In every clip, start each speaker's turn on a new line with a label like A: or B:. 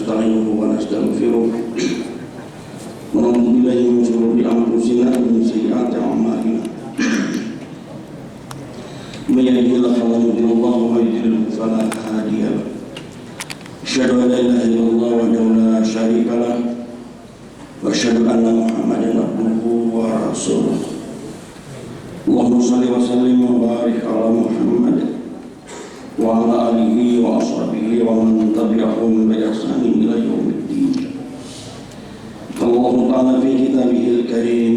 A: ونستعينه ونستغفره ونعوذ بالله من شرور أنفسنا ومن سيئات أعمالنا من يهده الله فلا مضل له ومن يضلل فلا هادي له أشهد أن لا إله إلا الله وحده لا شريك له وأشهد أن محمدا عبده ورسوله اللهم صل وسلم وبارك على محمد وعلى آله وأصحابه ومن تبعهم بإحسان إلى يوم الدين. الله تعالى في كتابه الكريم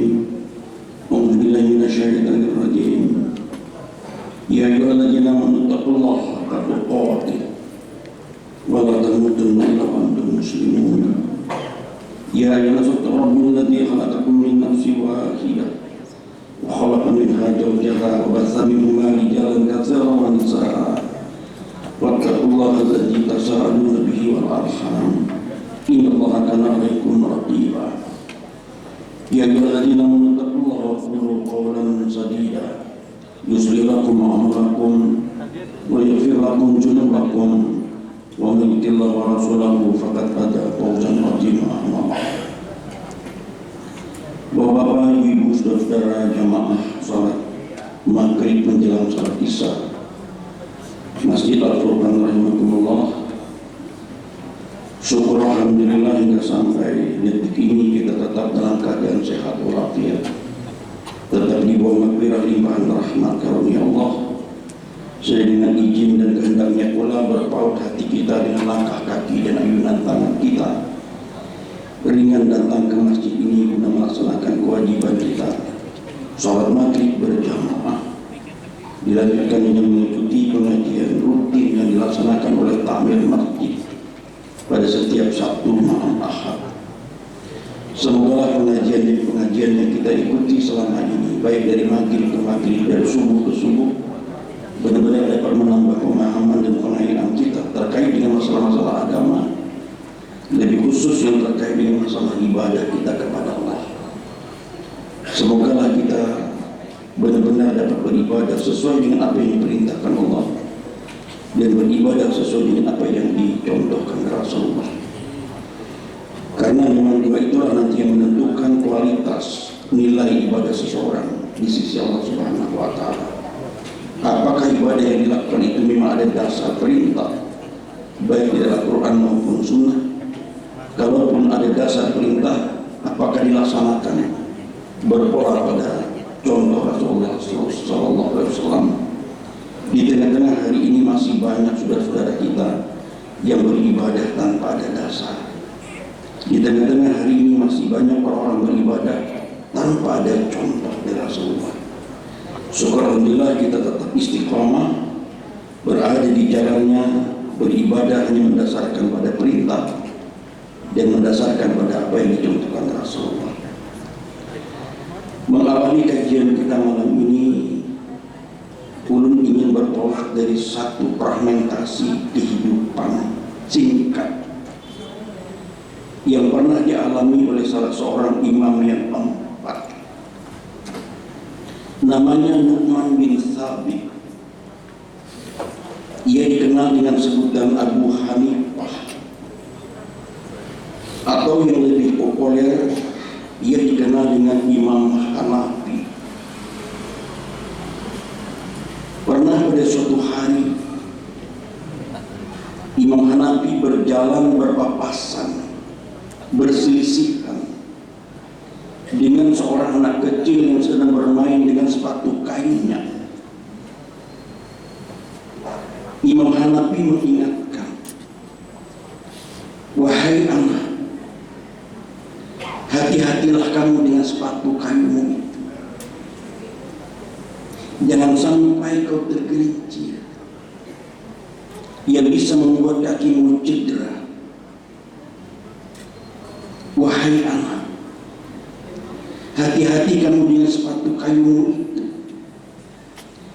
A: أعوذ بالله من الشيطان الرجيم يا أيها الذين آمنوا اتقوا الله حق تقاته ولا تموتن إلا وأنتم مسلمون يا أيها الناس اتقوا ربكم الذي خلقكم من نفس واحدة وخلق منها زوجها وبث منهما رجالا كثيرا ونساء واتقوا الله الذي تساءلون به والأرحام إن الله كان عليكم رقيبا يا أيها الذين آمنوا اتقوا الله وقولوا قولا سديدا يصلح لكم أعمالكم ويغفر لكم ذنوبكم ومن يطع الله ورسوله فقد فاز فوزا عظيما. Bapak-bapak, ibu, saudara jamaah salat maghrib menjelang salat isya Masjid Al-Furqan rahimakumullah. Syukur alhamdulillah hingga sampai detik ini kita tetap dalam keadaan sehat walafiat, tetap di bawah maghfirah limpahan rahmat karunia Allah. Saya dengan izin dan kehendaknya pula berpaut hati kita dengan langkah kaki dan ayunan tangan kita ringan datang ke masjid ini guna melaksanakan kewajiban kita salat maghrib berjamaah, dilanjutkan dengan mengikuti pengajian rutin yang dilaksanakan oleh takmir masjid pada setiap Sabtu malam Ahad. Semoga pengajian yang kita ikuti selama ini, baik dari maghrib ke maghrib, dari subuh ke subuh, benar-benar dapat menambah pemahaman dan pengayaan kita terkait dengan masalah-masalah agama, lebih khusus yang terkait dengan masalah ibadah kita kepada Allah. Semoga kita benar-benar dapat beribadah sesuai dengan apa yang diperintahkan Allah dan beribadah sesuai dengan apa yang dicontohkan Rasulullah. Karena memang dua itulah nanti yang menentukan kualitas nilai ibadah seseorang di sisi Allah Subhanahu wa Ta'ala. Apakah ibadah yang dilakukan itu memang ada dasar perintah baik di dalam Quran maupun Sunnah? Kalaupun ada dasar perintah, apakah dilaksanakan berpola pada contoh Rasulullah SAW? Di tengah-tengah hari ini masih banyak saudara-saudara kita yang beribadah tanpa ada dasar. Di tengah-tengah hari ini masih banyak orang-orang beribadah tanpa ada contoh dari Rasulullah. Syukur alhamdulillah kita tetap istiqamah berada di jalannya, beribadah hanya mendasarkan pada perintah dan mendasarkan pada apa yang dicontohkan Rasulullah. Mengawali kajian kita malam ini, ulun ingin bertolak dari satu fragmentasi kehidupan singkat yang pernah dialami oleh salah seorang imam yang empat. Namanya Nu'man bin Thabit. Ia dikenal dengan sebutan Abu Hanifah, atau yang lebih populer ia dikenal dengan Imam Hanafi. Pernah pada suatu hari Imam Hanafi berjalan berpapasan, berselisihan dengan seorang anak kecil yang sedang bermain dengan sepatu kainnya. Imam Hanafi mengingatkan, "Wahai anak, hati-hatilah kamu dengan sepatu kayumu itu. Jangan sampai kau tergelincir yang bisa membuat kakimu cedera. Wahai anak, hati-hati kamu dengan sepatu kayumu itu.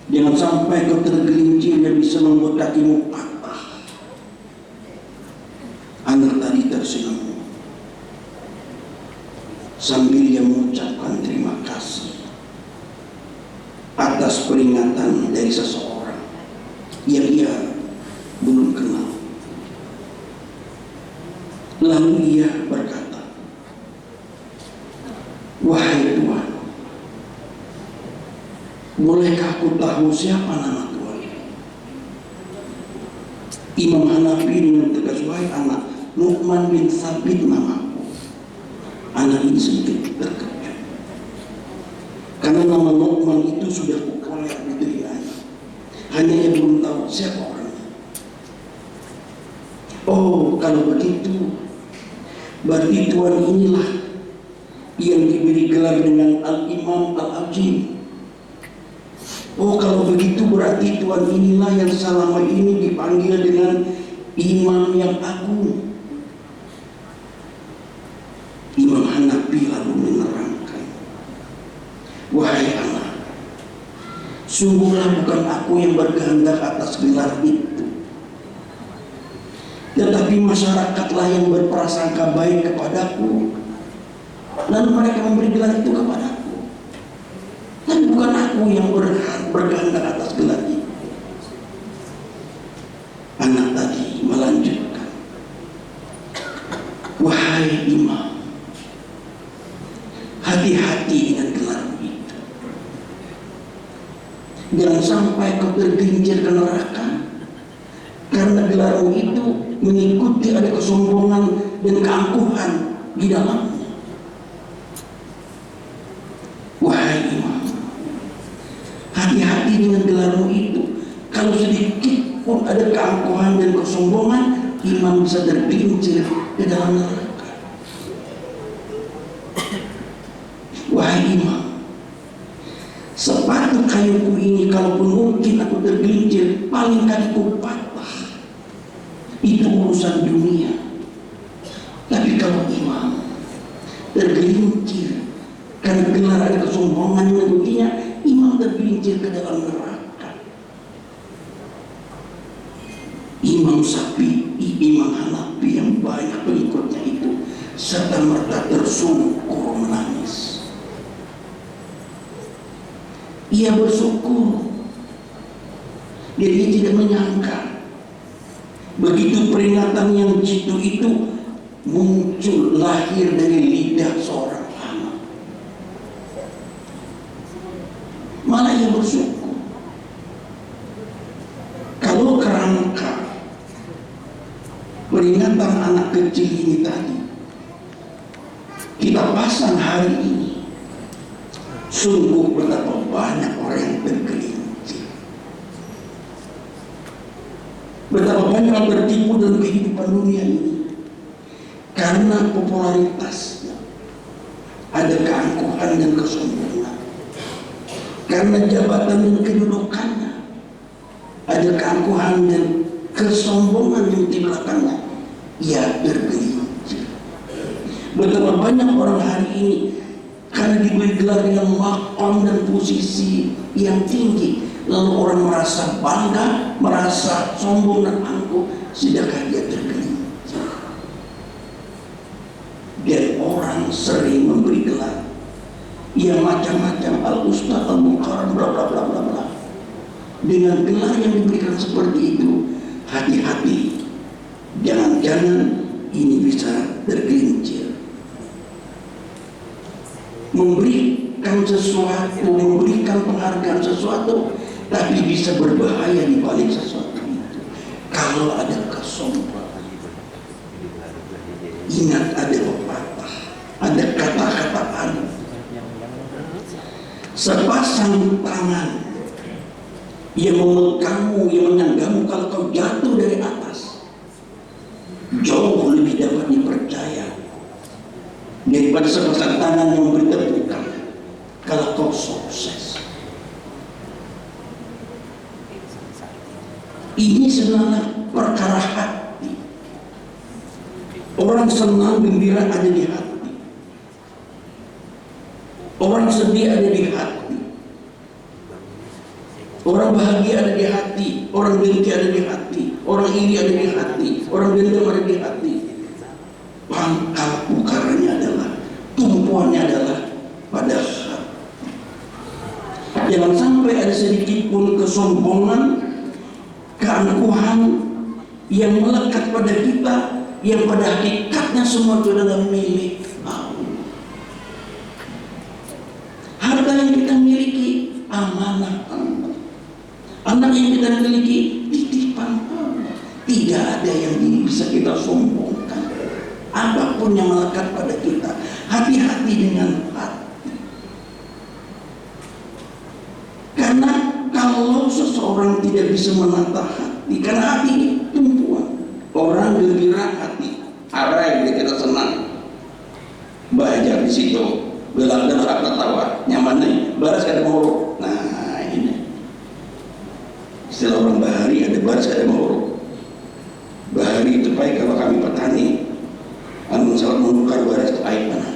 A: Jangan sampai kau tergelincir yang bisa membuat kakimu patah." Anak tadi tersenyum sambil dia mengucapkan terima kasih atas peringatan dari seseorang yang ia belum kenal. Lalu ia berkata, "Wahai Tuhan, bolehkah aku tahu siapa nama Tuhan?" Imam Hanafi dengan tegas, "Wahai anak, Nu'man bin Thabit namaku." Anak ini sedikit terkejut, karena nama Nu'man itu sudah kukolek di telinganya. Hanya ia belum tahu siapa orangnya. Oh, kalau begitu, berarti Tuhan inilah yang diberi gelar dengan Al-Imam Al-Ajim. Oh, kalau begitu berarti Tuhan inilah yang selama ini dipanggil dengan Imam yang Agung. Imam Hanafi lalu menerangkan, "Wahai anak, sungguhlah bukan aku yang berkehendak atas gelar itu, tetapi masyarakatlah yang berprasangka baik kepadaku, lalu mereka memberi gelar itu kepadaku. Dan bukan aku yang berkehendak atas gelar itu." Anak tadi melanjutkan, "Wahai imam, hati-hati dengan gelarmu itu. Jangan sampai kau tergelincir ke neraka, karena gelarmu itu mengikuti ada kesombongan dan keangkuhan di dalamnya." Wahai imam, hati-hati dengan gelarmu itu. Kalau sedikit pun ada keangkuhan dan kesombongan, imam bisa tergelincir ke dalam neraka. Wahai imam, sepatu kayuku ini kalaupun mungkin aku tergelincir, paling kakiku patah, itu urusan dunia. Tapi kalau imam tergelincir karena gelar ada kesombongan yang mengikutinya, imam tergelincir ke dalam neraka. Imam Hanafi yang banyak pengikutnya itu serta merta tersungkur menangis. Ia bersyukur, dia tidak menyangka begitu peringatan yang jitu itu muncul lahir dari lidah seorang anak. Malah ia bersyukur. Kalau kerangka peringatan anak kecil ini tadi kita pasang hari ini, sungguh betapa banyak orang yang tergelincir, betapa banyak yang tertipu dalam kehidupan dunia ini karena popularitasnya, ada keangkuhan dan kesombongan, karena jabatan dan kedudukannya, ada keangkuhan dan kesombongan yang di belakangnya, ia tergelincir. Betapa banyak orang hari ini karena diberi gelar dengan maqam dan posisi yang tinggi, lalu orang merasa bangga, merasa sombong dan angkuh, sedangkan dia tergelincir. Dan orang sering memberi gelar yang macam-macam, al-ustaz, al-muqarram, bla bla bla bla bla. Dengan gelar yang diberikan seperti itu, hati-hati, jangan-jangan ini bisa tergelincir. Memberikan sesuatu, memberikan penghargaan sesuatu, tapi bisa berbahaya di balik sesuatu itu. Kalau ada kesombongan, ingat ada pepatah, ada kata-kata anu, sepasang tangan yang memelukmu, yang menyanggamu kalau kau jatuh dari atas, jauh lebih dapat dipercaya daripada sepasang tangan yang memberi tepukan kalau kau sukses. Ini sebenarnya perkara hati. Orang senang gembira ada di hati, orang sedih ada di hati, orang bahagia ada di hati, orang dengki ada di hati, orang iri ada di hati, orang dendam ada di hati. Pangkal perkaranya adalah, tumpuannya adalah pada hati. Jangan sampai ada sedikit pun kesombongan, keangkuhan yang melekat pada kita yang pada hakikatnya semua itu adalah milik Allah. Harta yang kita miliki amanah Allah. Anak yang kita miliki titipan Allah. Tidak ada yang bisa kita sombongkan. Apapun yang melekat pada kita, hati-hati dengan hati. Karena kalau seseorang tidak bisa menata hati, karena hati ini tumpuan. Orang gembira hati, arah yang kita senang, belajar di situ, belajar saat tertawa, nyaman nih, baras kada mau. Nah ini istilah orang bahari, ada baras kada mau. Bahari itu baik kalau kami petani, saat menukar baras itu air mana.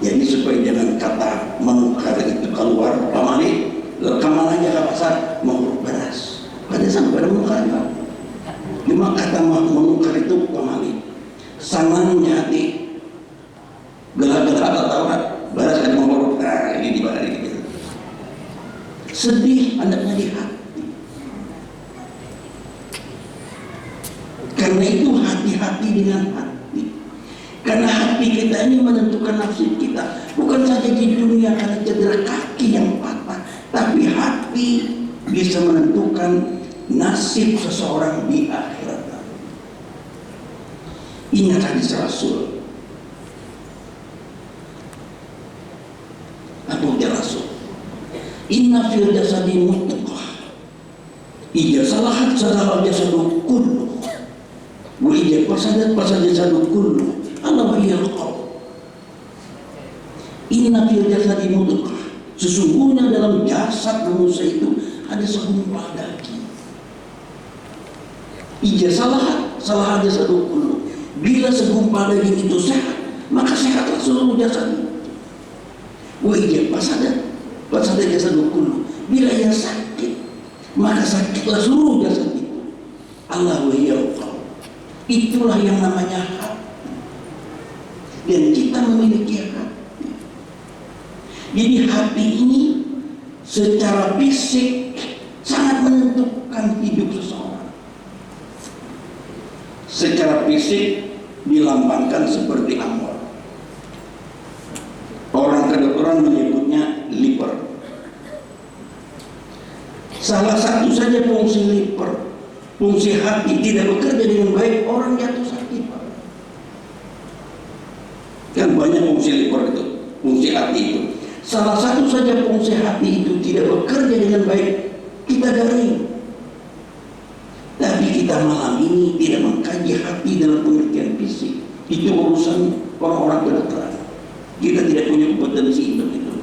A: Jadi supaya jangan kata menukar itu keluar, pamali, rekaman aja ke pasar mau beras. Pada sampai pada menukar juga. Lima kata menukar itu pamali. Sanangnya hati, gelap-gelap atau tawa, beras kan mau. Nah ini di balik gitu. Sedih andaknya di hati. Karena itu hati-hati dengan hati. Karena hati kita ini menentukan nasib kita. Bukan saja di dunia karena cedera kaki yang patah, tapi hati bisa menentukan nasib seseorang di akhirat. Ingat hadis Rasul. Abu Rasul. Inna fil jasadi mudghah. Ija salahat salahat jasadu kullu. Wa ija fasadat jasadu kullu. Allah wahiyal qalb. Inna fil jasadi mudghah. Sesungguhnya dalam jasad manusia itu ada segumpal daging. Ija salahat jasadu kullu. Bila segumpal daging itu sehat, maka sehatlah seluruh jasad itu. Wa ija fasadat jasadu kullu. Bila ia sakit, maka sakitlah seluruh jasad itu. Allah wahiyal qalb. Itulah yang namanya hati. Dan kita memiliki hati. Jadi hati ini secara fisik sangat menentukan hidup seseorang. Secara fisik dilambangkan seperti amor. Orang kedokteran menyebutnya liver. Salah satu saja fungsi liver, fungsi hati tidak bekerja dengan baik, orang jatuh sakit. Kan banyak fungsi liver itu, fungsi hati itu. Salah satu saja fungsi hati itu tidak bekerja dengan baik, kita garing. Tapi kita malam ini tidak mengkaji hati dalam pengertian fisik. Itu urusan orang-orang kedokteran. Kita tidak punya kompetensi untuk itu.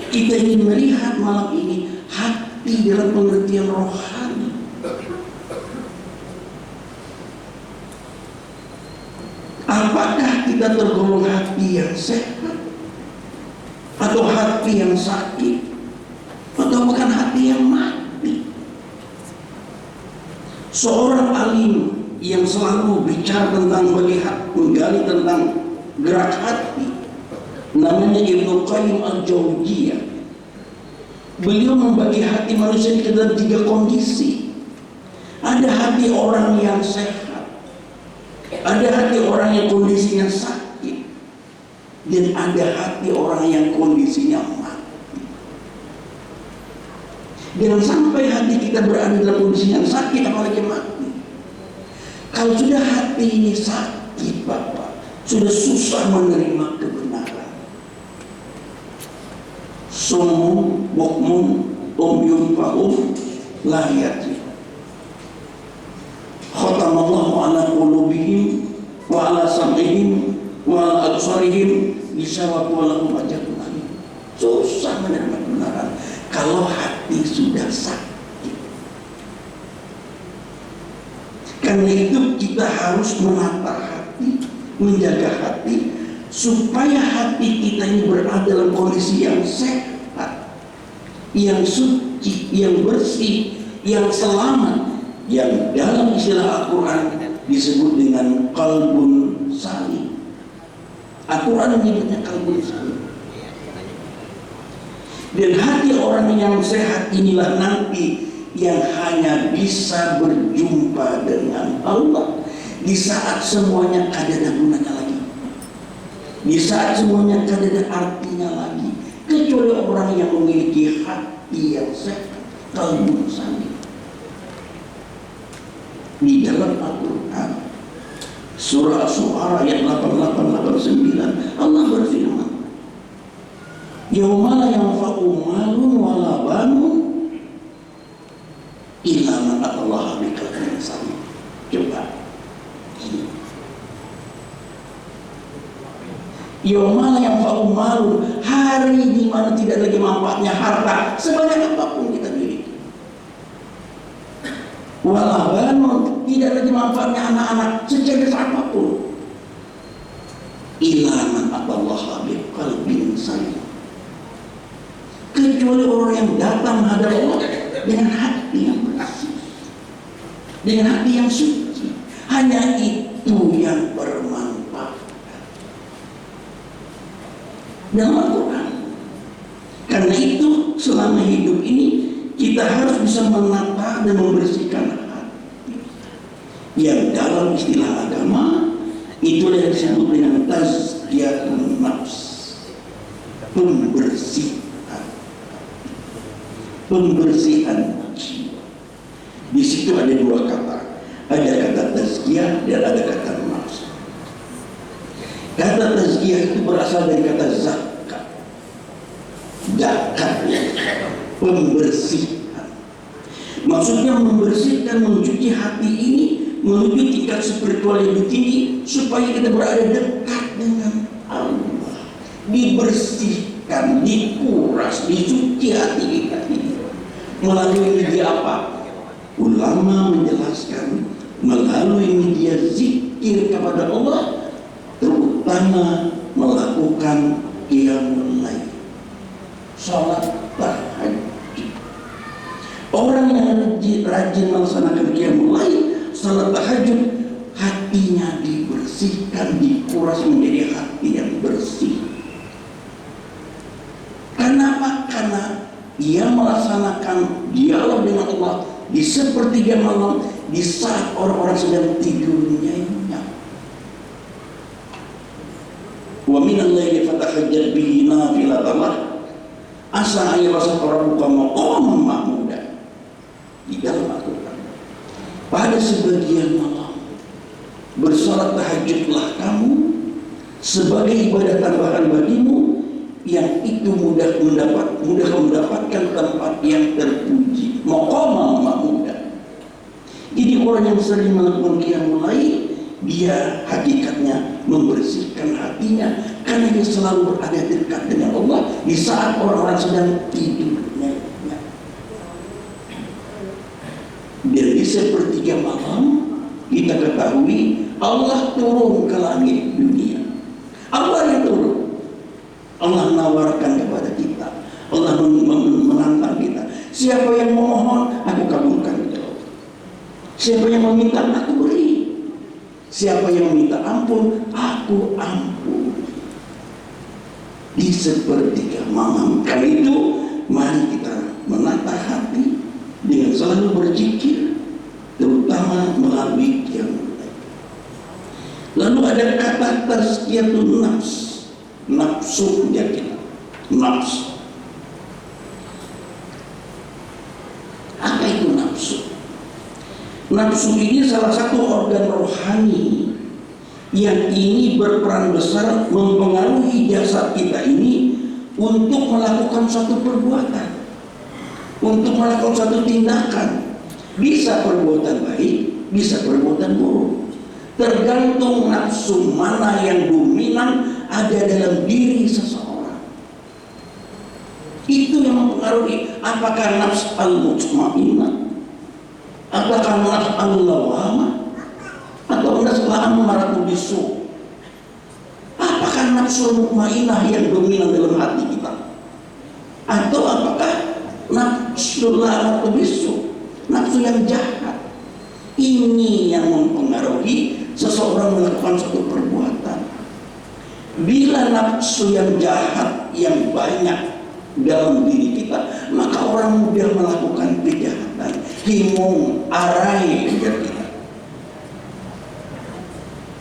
A: Kita ingin melihat malam ini hati dalam pengertian rohani. Apakah kita tergolong hati yang sehat, atau hati yang sakit, atau bukan hati yang mati? Seorang alim yang selalu bicara tentang melihat, menggali tentang gerak hati, namanya Ibnu Qayyim Al-Jauziyah. Beliau membagi hati manusia ke dalam 3 kondisi. Ada hati orang yang sehat, ada hati orang yang kondisinya sakit, dan ada hati orang yang kondisinya mati. Jangan sampai hati kita berada dalam kondisi yang sakit, apalagi mati. Kalau sudah hati ini sakit, Bapak, sudah susah menerima kebenaran. Sumun, bukmun, umyun, fa'um, la yati. Khatamallahu ala qulubihim wa ala sam'ihim wa ala absarihim bisawab wa lahum ajrun alim. Susah menerima kebenaran kalau hati sudah sakit. Karena itu kita harus menata hati, menjaga hati, supaya hati kita ini berada dalam kondisi yang sehat, yang suci, yang bersih, yang selamat, yang dalam istilah Al-Quran disebut dengan qalbun salim. Al-Quran menyebutnya qalbun salim. Dan hati orang yang sehat inilah nanti yang hanya bisa berjumpa dengan Allah. Di saat semuanya ada dan gunanya lagi, di saat semuanya ada dan artinya lagi, kecuali orang yang memiliki hati yang sehat, qalbun salim. Di dalam Al-Quran surah Asy-Syu'ara ayat 88-89 Allah berfirman, yauma la yanfa'u malun wala banun illa man atallaha biqalbin salim. Coba ini, yauma la yanfa'u malun, hari di mana tidak lagi manfaatnya harta sebanyak apapun kita miliki, wala banun, tidak lagi manfaatnya anak-anak secerdas apapun, illa man atallaha biqalbin salim, kecuali orang yang datang menghadap Allah dengan hati yang bersih, dengan hati yang suci. Hanya itu yang bermanfaat dalam Al-Quran. Karena itu selama hidup ini kita harus bisa menata dan membersihkan hati, yang dalam istilah agama itulah yang disebut dengan tazkiyatun nafs, pembersihan jiwa. Di situ ada dua kata, ada kata tazkiyah dan ada kata nafs. Kata tazkiyah itu berasal dari kata zakat, pembersihan. Maksudnya membersihkan, mencuci hati ini menuju tingkat spiritual yang lebih tinggi supaya kita berada dekat dengan Allah, dibersihkan, dikuras, dicuci hati kita ini. Melalui media apa? Ulama menjelaskan melalui media zikir kepada Allah, terutama melakukan qiyamul lail, salat tahajud. Orang yang rajin melaksanakan qiyamul lail, salat tahajud, hatinya dibersihkan, dikuras menjadi hati yang bersih. Kenapa? Karena ia melaksanakan dialog dengan Allah di sepertiga malam, di saat orang-orang sedang tidur nyenyak. Wa minal laili fatahajjad bihi nafilatan lak asa ayyabasaka rabbuka maqaman mahmuda. Di dalam Al-Quran, pada sebagian malam bersalat tahajudlah kamu sebagai ibadah tambahan bagimu, yang itu mudah mendapatkan tempat yang terpuji, maqaman mahmuda. Jadi orang yang sering melakukan qiyamul lail, dia hakikatnya membersihkan hatinya karena dia selalu berada dekat dengan Allah di saat orang-orang sedang tidur nyenyak. Dan di sepertiga malam kita ketahui Allah turun ke langit dunia. Allah yang turun, Allah menawarkan kepada kita, Allah menantang kita. Siapa yang memohon, aku kabulkan. Siapa yang meminta, aku beri. Siapa yang meminta ampun, aku ampuni. Di sepertiga malam. Karena itu mari kita menata hati dengan selalu berzikir, terutama melalui qiyamul lail. Lalu ada kata tazkiyatun nafs, nafsu kita, nafsu. Apa itu nafsu? Nafsu ini salah satu organ rohani yang ini berperan besar mempengaruhi jasad kita ini untuk melakukan suatu perbuatan, untuk melakukan suatu tindakan. Bisa perbuatan baik, bisa perbuatan buruk, tergantung nafsu mana yang dominan ada dalam diri seseorang. Itu yang mempengaruhi apakah nafs al-mutmainnah, apakah nafs al-lawamah, atau nafs al-ammaratu bisu. Apakah nafsu mutmainnah yang dominan dalam hati kita, atau apakah nafsu al-ammaratu bisu, nafsu yang jahat? Ini yang mempengaruhi seseorang melakukan suatu perbuatan. Bila nafsu yang jahat yang banyak dalam diri kita, maka orang mudah melakukan kejahatan, himung, arai kejar kita.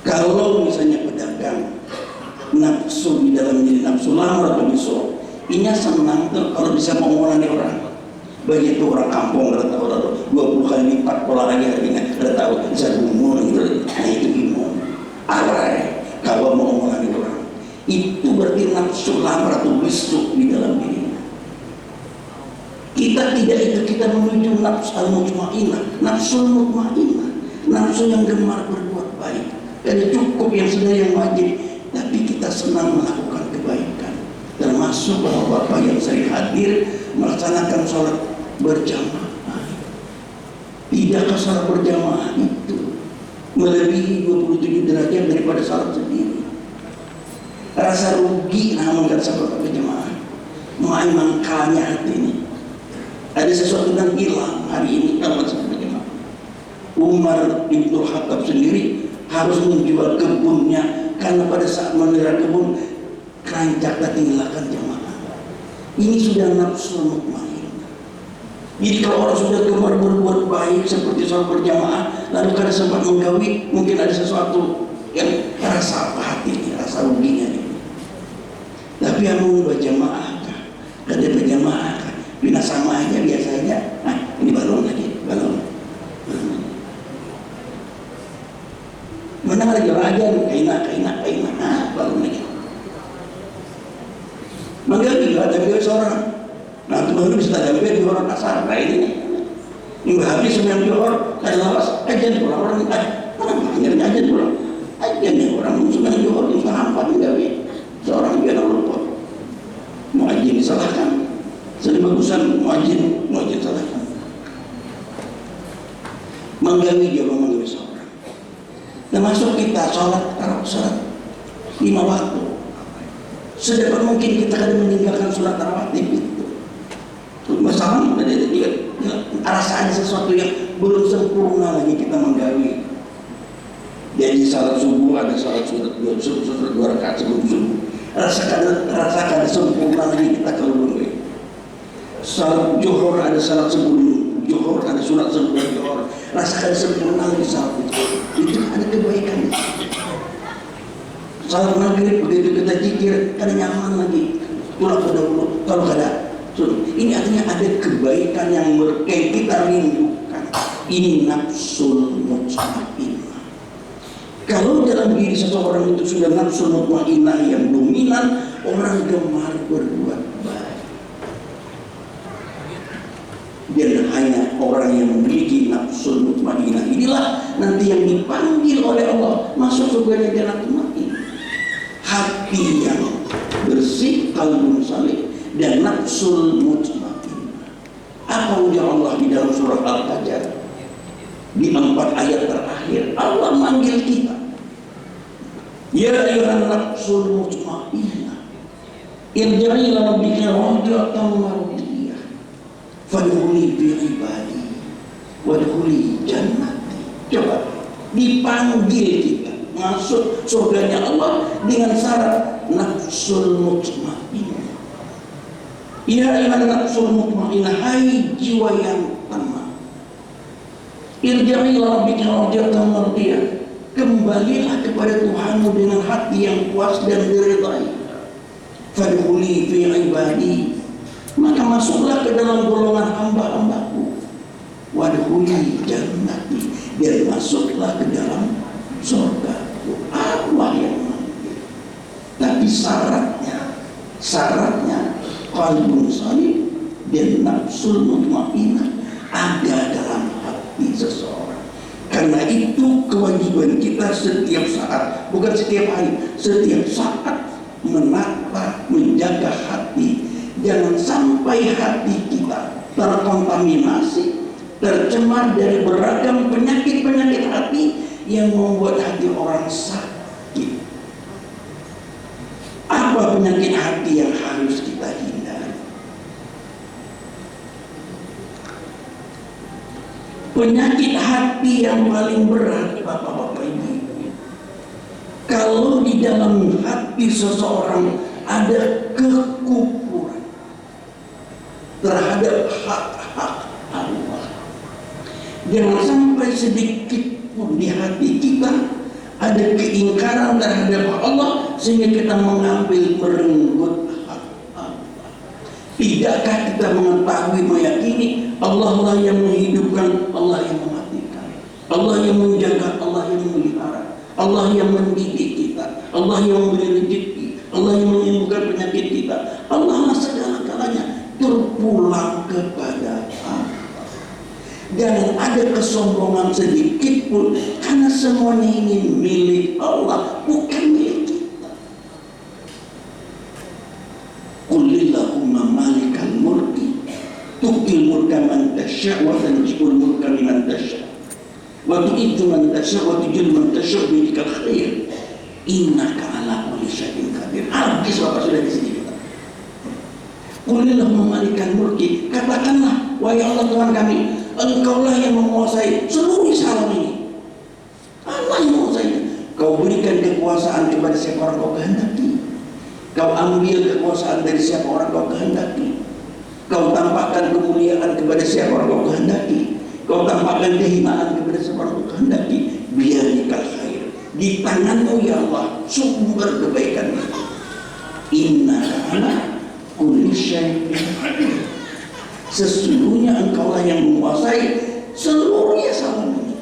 A: Kalau misalnya pedagang nafsu di dalam diri, nafsu lamar atau bisu, ini senang tuh kalau bisa mengolahnya orang. Begitu orang kampung udah tahu 20 kali lipat olahraga harganya, udah tahu bisa umur gitu. Nah itu imun arai kalau mau mengolahnya orang. Itu berarti nafsu lamar atau bisu di dalam diri. Kita tidak itu, kita menuju nafsu al-mutmainnah, nafsu mutmainnah, nafsu yang gemar berbuat baik. Jadi cukup yang sudah yang wajib, tapi kita senang melakukan kebaikan. Termasuk bahwa Bapak yang sering hadir melaksanakan sholat berjamaah. Tidakkah sholat berjamaah itu melebihi 27 derajat daripada sholat sendiri? Rasa rugi namun gak sholat berjamaah. Memang kalanya hati ini. Ada sesuatu yang hilang hari ini kalau sholat berjamaah. Umar bin Khattab sendiri harus menjual kebunnya karena pada saat melihara kebun keranjak dan tinggalkan jamaah. Ini sudah nafsu mutmainnah. Jadi kalau orang sudah gemar berbuat baik seperti sholat berjamaah, lalu kada sempat menggawi, mungkin ada sesuatu yang rasa apa hati, rasa ruginya ini. Tapi yang mau berjamaah, kada berjamaah, bina sama aja biasanya. Nah, ini balon lagi, balon. Mana lagi raja, kaina, balon lagi. Menggawi juga ada gawe seorang. Nah itu baru bisa ada gawe di orang kasar. Nah ini minggu habis 9 orang ada lawas ajan pulang orang akhirnya ajan pulang ajan yang orang 9 orang yang sahampat menggawi seorang juga nak lupa muajin disalahkan sering bagusan muajin salahkan menggawi juga menggawi seorang. Termasuk kita sholat 5 waktu. Sedapat mungkin kita akan meninggalkan sholat rawatib itu. Masalah rasanya sesuatu yang belum sempurna lagi kita menggawi. Jadi salat subuh ada salat sunnah 2 rakaat sebelum subuh. Rasakan sempurna lagi kita kalau belum. Salat zuhur ada salat sebelum zuhur, ada sunat sebelum zuhur. Rasakan sempurna lagi salat itu ada kebaikan. Salat maghrib begitu kita zikir kada nyaman lagi pulang ke dahulu kalau kada ini artinya ada kebaikan yang kita rindukan. Ini nafsul mutmainnah. Kalau dalam diri seseorang itu sudah nafsul mutmainnah yang dominan, orang gemar berbuat baik. Dan hanya orang yang memiliki nafsul mutmainnah inilah nanti yang dipanggil oleh Allah masuk surga jannatul ma'in. Hati yang bersih, qalbun salih dan nafsul mutmainnah. Apa ujar Allah di dalam surah Al-Fajr di 4 ayat terakhir? Allah manggil kita, ya ayyuhan nafsul mutmainnah irji'i ila rabbika radiyatan mardiyah fadkhuli fi ibadi wadkhuli jannati. Coba dipanggil kita masuk surganya Allah dengan syarat nafsul mutmainnah. Ya ayyuhan nafsul mutmainnah, hai jiwa yang tenang, irji'i ila rabbika radiyatan mardiyah, kembalilah kepada Tuhanmu dengan hati yang puas dan diridhai. Fadkhuli fi ibadi, maka masuklah ke dalam golongan hamba-hambaku. Wadkhuli jannati, dan masuklah ke dalam surgaku. Allah yang manggil. Tapi syaratnya qalbun salih dan nafsul mutmainnah ada dalam hati seseorang. Karena itu kewajiban kita setiap saat, bukan setiap hari, setiap saat menata, menjaga hati. Jangan sampai hati kita terkontaminasi, tercemar dari beragam penyakit-penyakit hati yang membuat hati orang sakit. Apa penyakit hati yang harus kita hindari? Penyakit hati yang paling berat, Bapak-bapak Ibu, kalau di dalam hati seseorang ada kekufuran terhadap hak-hak Allah. Jangan sampai sedikit pun di hati kita ada keingkaran terhadap Allah sehingga kita mengambil merenggut hak Allah. Tidakkah kita mengetahui, meyakini Allah lah yang menghidupkan, Allah yang mematikan, Allah yang menjaga, Allah yang memelihara, Allah yang mendidik kita, Allah yang memberi rezeki, Allah yang menyembuhkan penyakit kita. Allah lah segala-galanya, terpulang kepada Allah. Jangan ada kesombongan sedikit pun, karena semuanya ini milik Allah, bukan milik kita. Qulillahumma malikal mulki tu'til mulka man tasya' wa tanzi'ul mulka liman tasya' wa tu'izzu man tasya' wa tuzillu man tasya' biyadikal khair innaka ala kulli syai'in qadir. Habis Bapak sudah di sini kita. Qulillahumma malikal mulki, katakanlah wahai Allah Tuhan kami, Engkaulah yang menguasai seluruh alam ini. Allah yang menguasai. Kau berikan kekuasaan kepada siapa orang kau kehendaki. Kau ambil kekuasaan dari siapa orang kau kehendaki. Kau tampakkan kemuliaan kepada siapa orang kau kehendaki. Kau tampakkan kehinaan kepada siapa orang kau kehendaki. Biyadikal khair, di tanganmu ya Allah sumber kebaikan. Innaka ala kulli syai'in qadir. Sesungguhnya Engkaulah yang menguasai seluruhnya sama ini.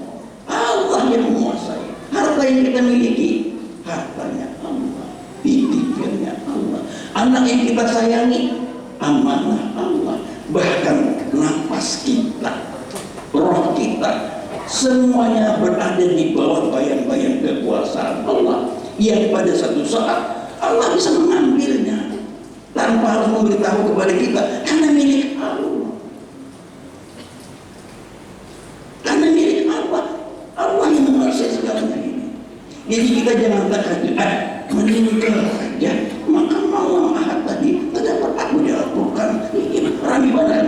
A: Allah yang menguasai. Harta yang kita miliki, hartanya Allah, titipannya Allah. Anak yang kita sayangi, amanah Allah. Bahkan nafas kita, roh kita, semuanya berada di bawah bayang-bayang kekuasaan Allah, yang pada satu saat Allah bisa mengambilnya tanpa harus memberitahu kepada kita, karena milik Allah. Karena milik Allah, Allah yang menguasai segalanya ini. Jadi kita jangan terkejut, meninggal saja, maka malam Ahad tadi terdapat aku dilaporkan, Rami Bandar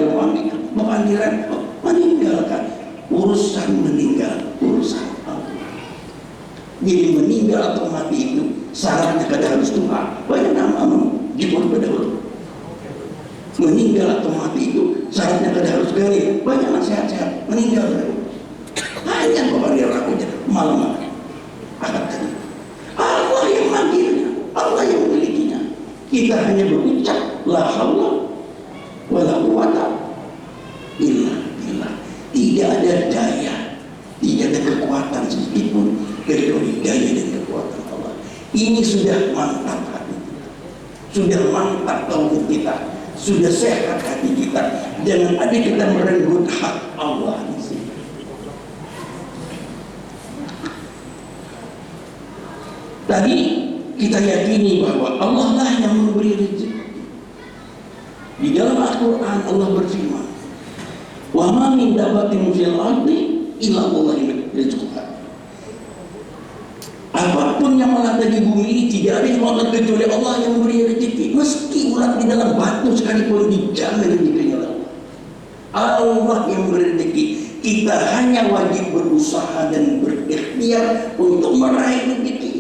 A: Pemanggilan meninggalkan urusan meninggal, urusan Allah. Jadi meninggal atau mati itu syaratnya kada harus Tuhan. Banyak nama jemput berdahulu. Meninggal atau mati itu syaratnya kada harus gaya. Banyak nasihat-nasihat meninggal berdahulu. Hanya Bapak dia lakunya malam akad tadi. Allah yang manggilnya, Allah yang memilikinya. Kita hanya berucap la haula wala quwata illa billah. Tidak ada daya, tidak ada kekuatan sedikit pun kecuali daya dan kekuatan Allah. Ini sudah mantap hati kita, sudah mantap tauhid kita, sudah sehat hati kita. Jangan ada kita merenggut hak Allah di sini. Tadi kita yakini bahwa Allah lah yang memberi rezeki. Di dalam Al-Quran Allah berfirman, wa ma min dabbatin fil ardi illa Allahi rizquha. Apapun yang melanda di bumi ini tidak ada yang melanda kecuali Allah yang memberi rezeki. Meski ulat di dalam batu sekalipun dijamin rezekinya oleh Allah. Allah yang memberi rezeki. Kita hanya wajib berusaha dan berikhtiar untuk meraih rezeki.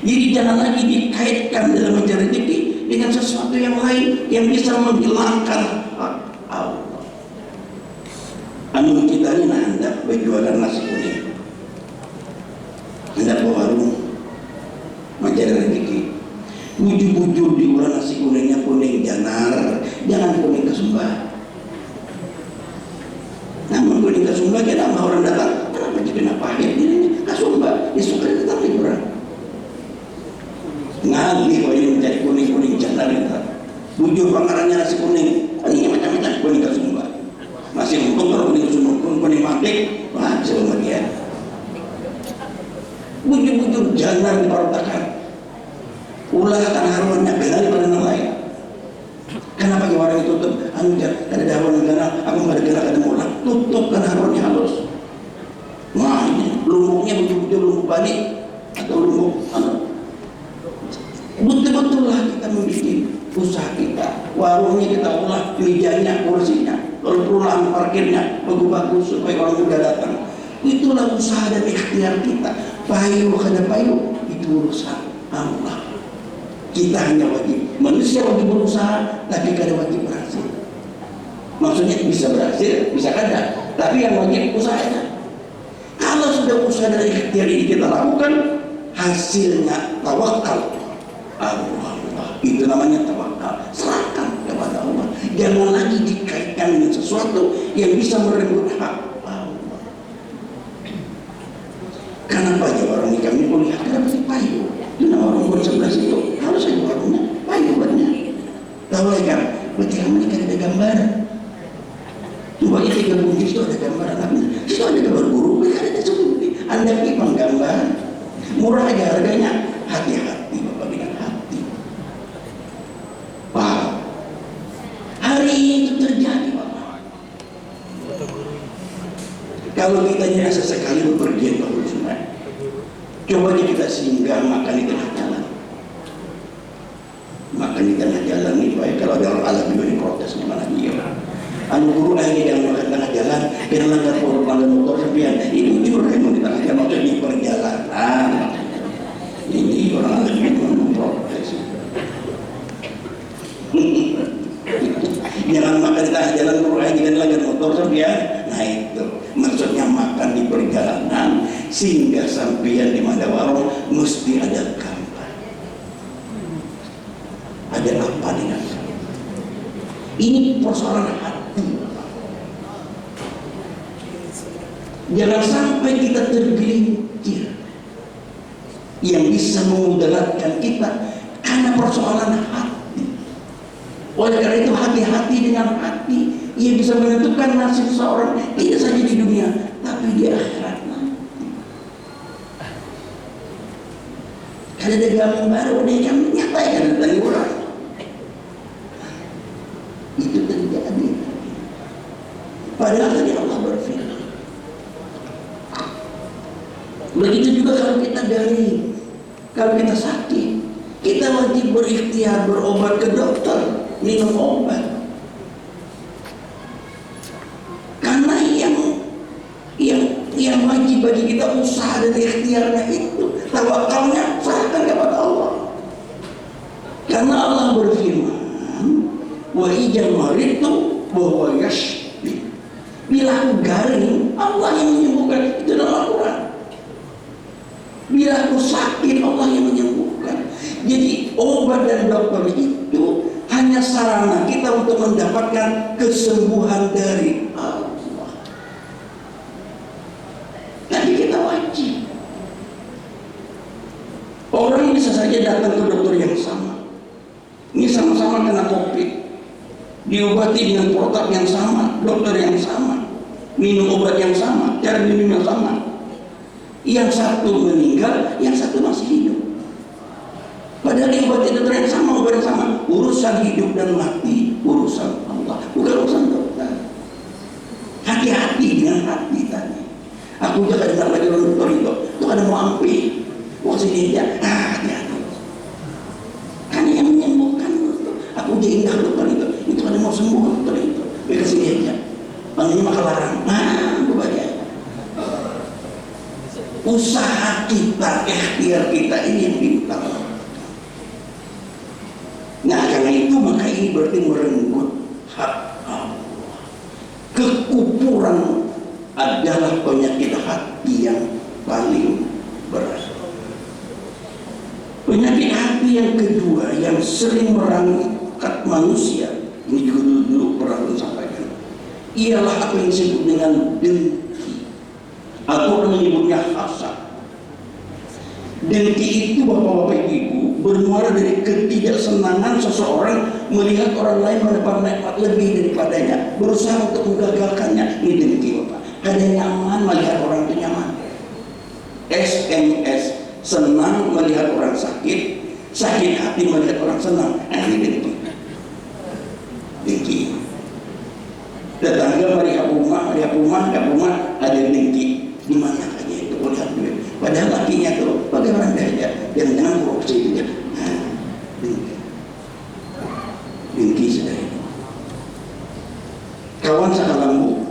A: Jadi jangan lagi dikaitkan dalam mencari rezeki dengan sesuatu yang lain yang bisa menghilangkan hak Allah. Anu kita ini hendak berjualan nasi kuning, hendak bawa warung mencari rezeki. Bujur-bujur di ulang nasi kuningnya kuning janar, jangan kuning kesumba. Namun kuning kesumba kita nama orang datang, kenapa jadi pahit ini kesumba? Disuka tetap liburan. Ngalih kalau ini mencari kuning-kuning janar kita. Bujur pangarannya nasi kuning, ini macam-macam kuning kesumba. Masih untung kalau kuning kesumba, kuning mantik, wah bisa bagian. Bujur-bujur janar diperutakan. Ulah akan haruannya beda daripada yang lain. Kenapa di warung itu tutup? Anu ada daun negara, aku nggak ada gerak ada mulang. Tutup kan haruannya halus. Wah ini lumbuknya bujur-bujur lumbuk balik atau lumbuk anu. Betul-betul lah kita membuat usaha kita, warungnya kita ulah, mejanya, kursinya, kalau perlu lahan parkirnya bagus-bagus supaya orang muda datang. Itulah usaha dan ikhtiar kita. Payu kada payu itu urusan Allah. Kita hanya wajib, manusia wajib berusaha, tapi kada wajib berhasil. Maksudnya bisa berhasil, bisa kada, tapi yang wajib usahanya. ada usaha dari ikhtiar ini kita lakukan, hasilnya tawakal. Allah, itu namanya tawakal. Serahkan kepada Allah. Jangan lagi dikaitkan dengan sesuatu yang bisa merenggut hak Allah. Kenapa ya orang ini kami kuliah? Kenapa sih payu? Itu nama orang umur 11 itu harus ada warungnya, payu buatnya. Tahu kan? Berarti kamu ini kan ada gambaran. Coba ini 3 buncis itu ada gambaran apa? Itu ada gambar guru, mereka ada seperti Anda pipang gambar. Murah aja harganya. Hati-hati Bapak dengan hati. Wow. Hari ini itu terjadi Bapak. Kalau kita nyasa sekali bepergian ke Sungai, coba aja kita singgah makan di tengah jalan. Makan di tengah jalan ini, baik kalau ada orang alam juga diprotes gimana dia. Anu guru ini yang makan tengah jalan, yang langgar motor sepian, ini curang di tengah jalan, maksudnya di perjalanan. Ini orang alam itu memprotes. Jangan makan di tengah jalan guru ini kan langgar motor sepian. Nah itu maksudnya makan di perjalanan, sehingga sampian di mana warung mesti ada gambar. Ada apa dengan ini persoalan hati. Jangan sampai kita tergelincir yang bisa memudaratkan kita karena persoalan hati. Oleh karena itu hati-hati dengan hati yang bisa menentukan nasib seorang tidak saja di dunia tapi di akhirat nanti. Karena ada gambar yang menyatakan tentang orang itu terjadi. Padahal tadi Allah berfirman. Begitu juga kalau kita kalau kita sakit, kita wajib berikhtiar berobat ke dokter, minum obat. Karena yang wajib bagi kita usaha dan ikhtiarnya itu, tawakalnya serahkan kepada Allah. Karena Allah berfirman, wa ijal maritu bahwa yashfi. Bila aku garing, Allah yang menyembuhkan. Itu dalam Al-Quran. Bila aku sakit, Allah yang menyembuhkan. Jadi obat dan dokter itu hanya sarana kita untuk mendapatkan kesembuhan dari Allah. Tapi kita wajib. Orang bisa saja datang ke dokter yang sama. Ini sama-sama kena COVID, diobati dengan protap yang sama, dokter yang sama, minum obat yang sama, cara minum yang sama. Yang satu meninggal, yang satu masih hidup. Padahal diobati dokter yang sama, obat yang sama. Urusan hidup dan mati, urusan Allah, bukan urusan dokter. Hati-hati dengan hati tadi. Aku juga dengar lagi orang dokter itu ada mau ampi, mau sini aja. Hati-hati. Kan yang menyembuhkan dokter. Aku jadi indah dokter itu ada mau sembuh dokter itu. Mereka sini aja. Panggilnya maka larang. Kebahagiaan. Usaha kita, ikhtiar kita ini yang pintar. Nah karena itu maka ini berarti merenggut hak Allah. Kekufuran adalah penyakit hati yang paling berat. Penyakit hati yang kedua yang sering merangkak manusia, ini juga dulu pernah disampaikan, ialah apa yang disebut dengan dengki, atau menyebutnya hasad. Dengki itu bapak-bapak ibu bermuara dari ketidaksenangan seseorang melihat orang lain mendapat nikmat lebih daripadanya, berusaha untuk menggagalkannya. Ini dengki bapak. Ada nyaman melihat orang itu nyaman. SMS, senang melihat orang sakit, sakit hati melihat orang senang. Ini dengki. Dengki. Tetangga melihat rumah ada dengki. Di mana aja itu lihat duit. Padahal lakinya tuh bagaimana aja, jangan korupsi gitu. Dengki sudah itu. Kawan sakalambu,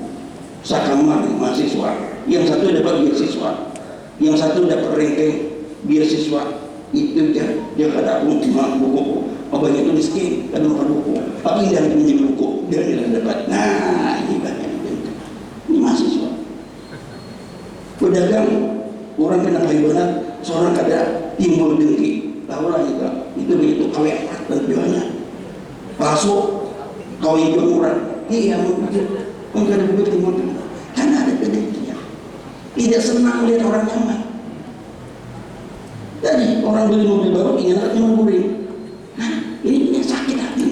A: sakamar mahasiswa, yang satu dapat beasiswa, yang satu dapat ranking beasiswa, itu dia kata aku cuma buku, abangnya itu miskin, kan makan buku, tapi dia pinjam buku, dia tidak dapat. Nah ini banyak ini mahasiswa. berdagang, orang kena haybanat, seorang ada timbul dengki. Tahulah itu begitu kawin dan jualnya palsu, kawin orang. Iya, mungkin ada begitu timbul dengki. Karena ada kedengkian. Tidak senang lihat orang nyaman. Tadi orang beli mobil baru ingin anaknya menguring. Nah, ini sakit hati.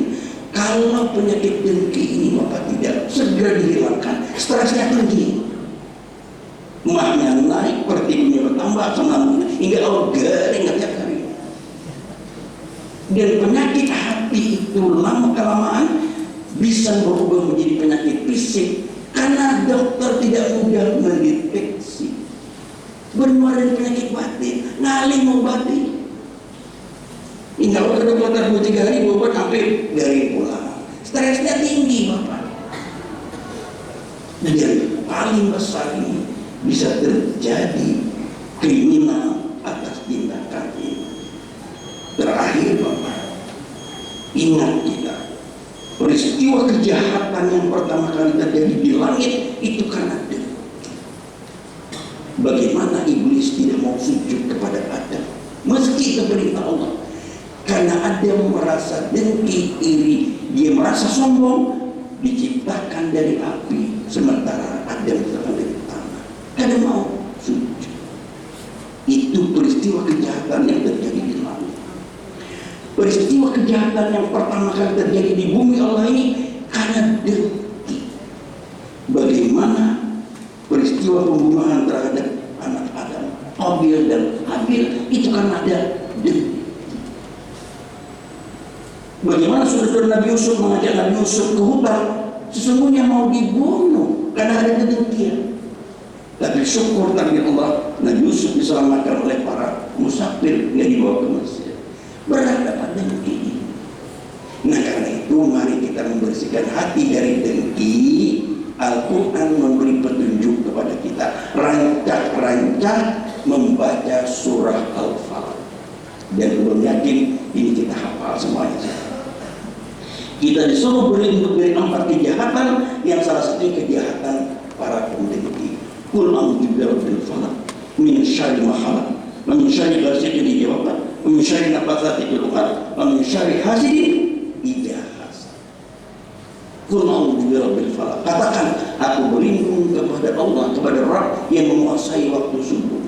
A: Kalau penyakit dengki ini Bapak tidak segera dihilangkan, stresnya tinggi, mahnya naik, pertinya bertambah, senang hingga garing tiap hari. Dan penyakit hati itu lama kelamaan bisa berubah menjadi penyakit fisik karena dokter tidak mudah mendeteksi. Benar dari penyakit batin, ngalih mengobati. Hingga ke dokter 2-3 hari Bapak sampai dari pulang. Stresnya tinggi Bapak. Dan yang paling besar ini bisa terjadi kriminal atas tindakan ini. Terakhir Bapak, ingat kita, peristiwa kejahatan yang pertama kali terjadi di langit itu karena dengki. Bagaimana iblis tidak mau sujud kepada Adam meski itu perintah Allah, karena Adam merasa dengki, iri, dia merasa sombong, diciptakan dari api sementara Adam diciptakan dari tanah. Kada mau sujud. Itu peristiwa kejahatan yang terjadi di langit. Peristiwa kejahatan yang pertama kali terjadi di bumi Allah ini karena dengki. Bagaimana peristiwa pembunuhan terhadap anak Adam, Qabil dan Habil, itu karena ada dengki. Bagaimana saudara Nabi Yusuf mengajak Nabi Yusuf ke hutan, sesungguhnya mau dibunuh karena ada kedengkian. Tapi syukur takdir Allah, Nabi Yusuf diselamatkan oleh para musafir yang dibawa ke Mesir. Berat dapat dengki. Nah karena itu mari kita membersihkan hati dari dengki. Al-Quran memberi petunjuk kepada kita, rancak-rancak membaca surah Al-Falaq. Dan belum yakin ini kita hafal semuanya. Kita disuruh berlindung dari 4 kejahatan, yang salah satu kejahatan para pendengki. Qul a'udzu birabbil falaq min syarri ma khalaq wa min syarri ghasiqin idza waqab wa min syarri nafatsati fil 'uqad wa min syarri hasidin idza hasad. Qul a'udzu birabbil falaq. Katakan, aku berlindung kepada Allah, kepada Rabb yang menguasai waktu subuh.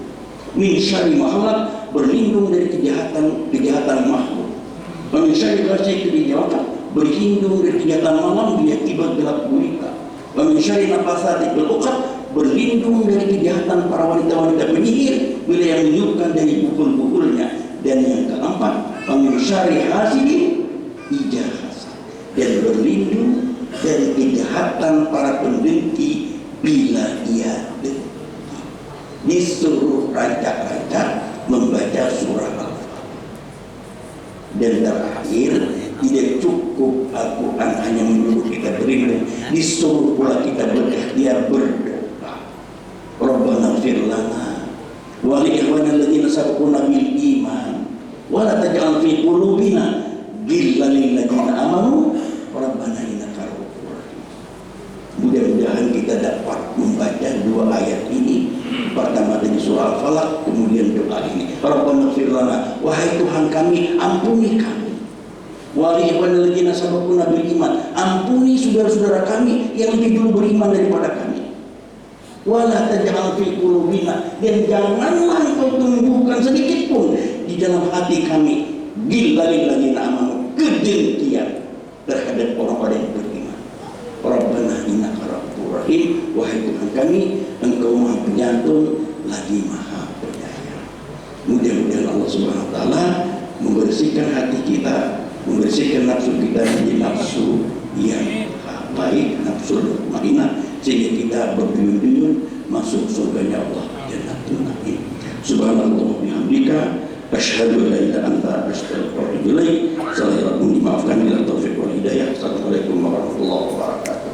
A: Min syarri ma khalaq, berlindung dari kejahatan makhluk. Wa min syarri ghasiqin idza waqab, berlindung dari kejahatan malam bila tiba gelap gulita. Wa min syarri nafatsati fil 'uqad, berlindung dari kejahatan para wanita-wanita penyihir bila yang meniupkan dari pukul-pukulnya. Dan yang keempat, wa min syarri hasidin idza hasad, dan berlindung dari kejahatan para pendengki bila ia dengki. Disuruh rancak-rancak membaca surah Al-Falaq. Dan terakhir, tidak cukup Al-Quran hanya menyuruh kita berlindung, disuruh pula kita berikhtiar berdoa. Rabbana ighfir lana wa li ikhwanina alladziina sabaquna bil iman wa la taj'al fi qulubina ghillan lil ladziina amanu rabbana innaka ra'ufur rahim. Mudah-mudahan kita dapat membaca 2 ayat ini. Pertama dari surah Al-Falaq, kemudian doa ini, Rabbana ighfir lana, wahai Tuhan kami, ampuni kami. Wa li ikhwanina alladziina sabaquna bil iman, ampuni saudara-saudara kami yang lebih dulu beriman daripada kami. Wala taj'al fi qulubina, dan janganlah engkau tumbuhkan sedikit pun di dalam hati kami ghillan lil ladziina amanu, kedengkian terhadap orang-orang yang beriman. Rabbana innaka ra'ufur rahim, wahai Tuhan kami, engkau maha penyantun lagi maha penyayang. Mudah-mudahan Allah Subhanahu wa taala membersihkan hati kita, membersihkan nafsu kita menjadi nafsu yang baik, nafsu mutmainnah, sehingga kita berduyun-duyun masuk surganya Allah Jannatul Na'im. Subhanallah bihamdika, asyhadu an la ilaha illa anta, astaghfiruka wa atubu ilaik. Salah dimaafkan bila taufik wal hidayah. Assalamualaikum warahmatullahi wabarakatuh.